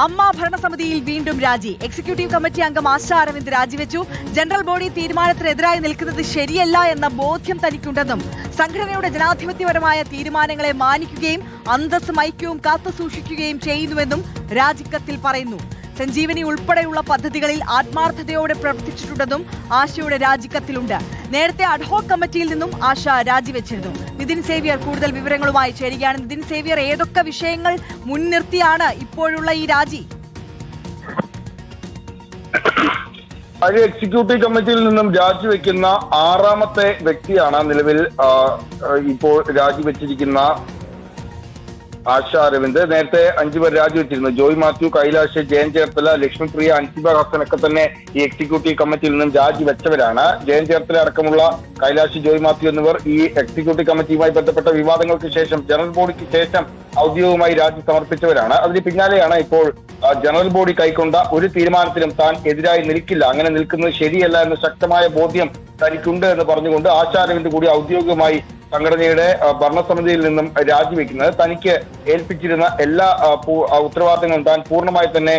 അമ്മ ഭരണസമിതിയിൽ വീണ്ടും രാജി. എക്സിക്യൂട്ടീവ് കമ്മിറ്റി അംഗം ആശാ അരവിന്ദ് രാജിവെച്ചു. ജനറൽ ബോഡി തീരുമാനത്തിനെതിരായി നിൽക്കുന്നത് ശരിയല്ല എന്ന ബോധ്യം തനിക്കുണ്ടെന്നും സംഘടനയുടെ ജനാധിപത്യപരമായ തീരുമാനങ്ങളെ മാനിക്കുകയും അന്തസ്സും ഐക്യവും കാത്തുസൂക്ഷിക്കുകയും ചെയ്യുന്നുവെന്നും രാജിക്കത്തിൽ പറയുന്നു. സഞ്ജീവനി ഉൾപ്പെടെയുള്ള പദ്ധതികളിൽ ആത്മാർത്ഥതയോടെ പ്രവർത്തിച്ചിട്ടുണ്ടെന്നും ആശയുടെ രാജിക്കത്തിലുണ്ട്. നേരത്തെ അഡ്ഹോക് കമ്മിറ്റിയിൽ നിന്നും ആശ രാജിവെച്ചിരുന്നു. നിതിൻ സേവ്യർ കൂടുതൽ വിവരങ്ങളുമായി ചേരുകയാണ്. നിതിൻ സേവ്യർ, ഏതൊക്കെ വിഷയങ്ങൾ മുൻനിർത്തിയാണ് ഇപ്പോഴുള്ള ഈ രാജി? എക്സിക്യൂട്ടീവ് കമ്മിറ്റിയിൽ നിന്നും രാജിവെക്കുന്ന ആറാമത്തെ വ്യക്തിയാണ് നിലവിൽ ഇപ്പോൾ രാജിവെച്ചിരിക്കുന്ന ആശാ അരവിന്ദ്. നേരത്തെ 5 പേർ രാജിവെച്ചിരുന്നു. ജോയ് മാത്യു, കൈലാഷ്, ജയൻ ചേർത്തല, ലക്ഷ്മിപ്രിയ, അൻസിബ ഹസനൊക്കെ തന്നെ ഈ എക്സിക്യൂട്ടീവ് കമ്മിറ്റിയിൽ നിന്നും രാജിവെച്ചവരാണ്. ജയൻ ചേർത്തല അടക്കമുള്ള കൈലാഷ്, ജോയ് മാത്യു എന്നിവർ ഈ എക്സിക്യൂട്ടീവ് കമ്മിറ്റിയുമായി ബന്ധപ്പെട്ട വിവാദങ്ങൾക്ക് ശേഷം ജനറൽ ബോഡിക്ക് ശേഷം ഔദ്യോഗികമായി രാജി സമർപ്പിച്ചവരാണ്. അതിന് പിന്നാലെയാണ് ഇപ്പോൾ ജനറൽ ബോഡി കൈക്കൊണ്ട ഒരു തീരുമാനത്തിലും താൻ എതിരായി നിൽക്കില്ല, അങ്ങനെ നിൽക്കുന്നത് ശരിയല്ല എന്ന ശക്തമായ ബോധ്യം തനിക്കുണ്ട് എന്ന് പറഞ്ഞുകൊണ്ട് ആശാ അരവിന്ദ് കൂടി ഔദ്യോഗികമായി സംഘടനയുടെ ഭരണസമിതിയിൽ നിന്നും രാജിവെക്കുന്നത്. തനിക്ക് ഏൽപ്പിച്ചിരുന്ന എല്ലാ ഉത്തരവാദിത്തങ്ങളും താൻ പൂർണ്ണമായി തന്നെ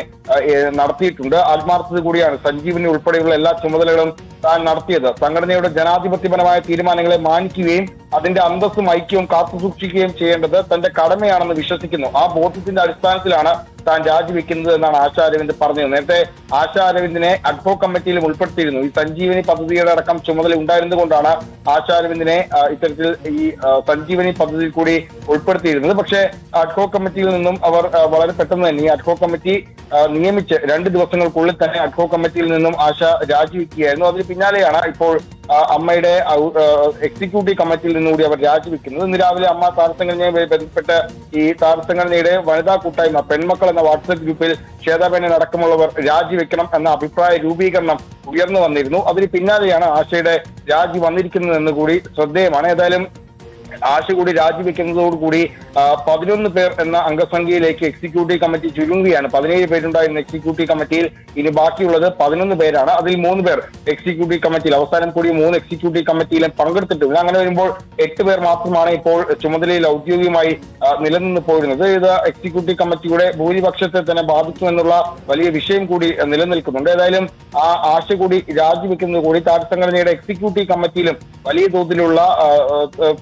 നടത്തിയിട്ടുണ്ട്. ആത്മാർത്ഥത കൂടിയാണ് സഞ്ജീവനി ഉൾപ്പെടെയുള്ള എല്ലാ ചുമതലകളും താൻ നടത്തിയത്. സംഘടനയുടെ ജനാധിപത്യപരമായ തീരുമാനങ്ങളെ മാനിക്കുകയും അതിന്റെ അന്തസ്സും ഐക്യവും കാത്തുസൂക്ഷിക്കുകയും ചെയ്യേണ്ടത് തന്റെ കടമയാണെന്ന് വിശ്വസിക്കുന്നു. ആ ബോധ്യത്തിന്റെ അടിസ്ഥാനത്തിലാണ് താൻ രാജിവെക്കുന്നത് എന്നാണ് ആശാ അരവിന്ദ് പറഞ്ഞത്. നേരത്തെ ആശാ അരവിന്ദിനെ അഡ്ഹോക് കമ്മിറ്റിയിലും ഉൾപ്പെടുത്തിയിരുന്നു. ഈ സഞ്ജീവനി പദ്ധതിയുടെ അടക്കം ചുമതല ഉണ്ടായിരുന്നുകൊണ്ടാണ് ആശാ അരവിന്ദിനെ ഇത്തരത്തിൽ ഈ സഞ്ജീവനി പദ്ധതിയിൽ കൂടി ഉൾപ്പെടുത്തിയിരുന്നത്. പക്ഷേ അഡ്ഹോക് കമ്മിറ്റിയിൽ നിന്നും അവർ വളരെ പെട്ടെന്ന് തന്നെ ഈ അഡ്ഹോക് കമ്മിറ്റി നിയമിച്ച് 2 ദിവസങ്ങൾക്കുള്ളിൽ തന്നെ അഡ്ഹോക് കമ്മിറ്റിയിൽ നിന്നും ആശ രാജിവെക്കുകയായിരുന്നു. അതിന് പിന്നാലെയാണ് ഇപ്പോൾ അമ്മയുടെ എക്സിക്യൂട്ടീവ് കമ്മിറ്റിയിൽ നിന്നുകൂടി അവർ രാജിവെക്കുന്നത്. ഇന്ന് രാവിലെ അമ്മ താരസംഘടനയുമായി ബന്ധപ്പെട്ട് ഈ താരസംഘടനയുടെ വനിതാ കൂട്ടായ്മ പെൺമക്കൾ എന്ന വാട്സ്ആപ്പ് ഗ്രൂപ്പിൽ ശ്വേതാബേനൻ അടക്കമുള്ളവർ രാജിവെക്കണം എന്ന അഭിപ്രായ രൂപീകരണം ഉയർന്നു വന്നിരുന്നു. അതിന് പിന്നാലെയാണ് ആശയുടെ രാജി വന്നിരിക്കുന്നതെന്ന് കൂടി ശ്രദ്ധേയമാണ്. ഏതായാലും ആശ കൂടി രാജിവെക്കുന്നതോടുകൂടി 11 പേർ എന്ന അംഗസംഖ്യയിലേക്ക് എക്സിക്യൂട്ടീവ് കമ്മിറ്റി ചുരുങ്ങുകയാണ്. 17 പേരുണ്ടായിരുന്ന എക്സിക്യൂട്ടീവ് കമ്മിറ്റിയിൽ ഇനി ബാക്കിയുള്ളത് 11 പേരാണ്. അതിൽ 3 പേർ എക്സിക്യൂട്ടീവ് കമ്മിറ്റിയിൽ അവസാനം കൂടി 3 എക്സിക്യൂട്ടീവ് കമ്മിറ്റിയിലും പങ്കെടുത്തിട്ടുണ്ട്. അങ്ങനെ വരുമ്പോൾ 8 പേർ മാത്രമാണ് ഇപ്പോൾ ചുമതലയിൽ ഔദ്യോഗികമായി നിലനിന്ന് പോരുന്നത്. ഇത് എക്സിക്യൂട്ടീവ് കമ്മിറ്റിയുടെ ഭൂരിപക്ഷത്തെ തന്നെ ബാധിക്കുമെന്നുള്ള വലിയ വിഷയം കൂടി നിലനിൽക്കുന്നുണ്ട്. ഏതായാലും ആ ആശ കൂടി രാജിവെക്കുന്നത് കൂടി താരസംഘടനയുടെ എക്സിക്യൂട്ടീവ് കമ്മിറ്റിയിലും വലിയ തോതിലുള്ള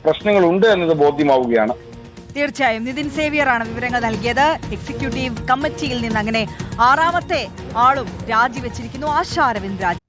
പ്രശ്നങ്ങളുണ്ട് എന്നത് ബോധ്യമാവുകയാണ്. തീർച്ചയായും നിതിൻ സേവ്യർ ആണ് വിവരങ്ങൾ നൽകിയത്. എക്സിക്യൂട്ടീവ് കമ്മിറ്റിയിൽ നിന്ന് അങ്ങനെ 6ാമത്തെ ആളും രാജിവെച്ചിരിക്കുന്നു. ആശാ അരവിന്ദ് രാജി.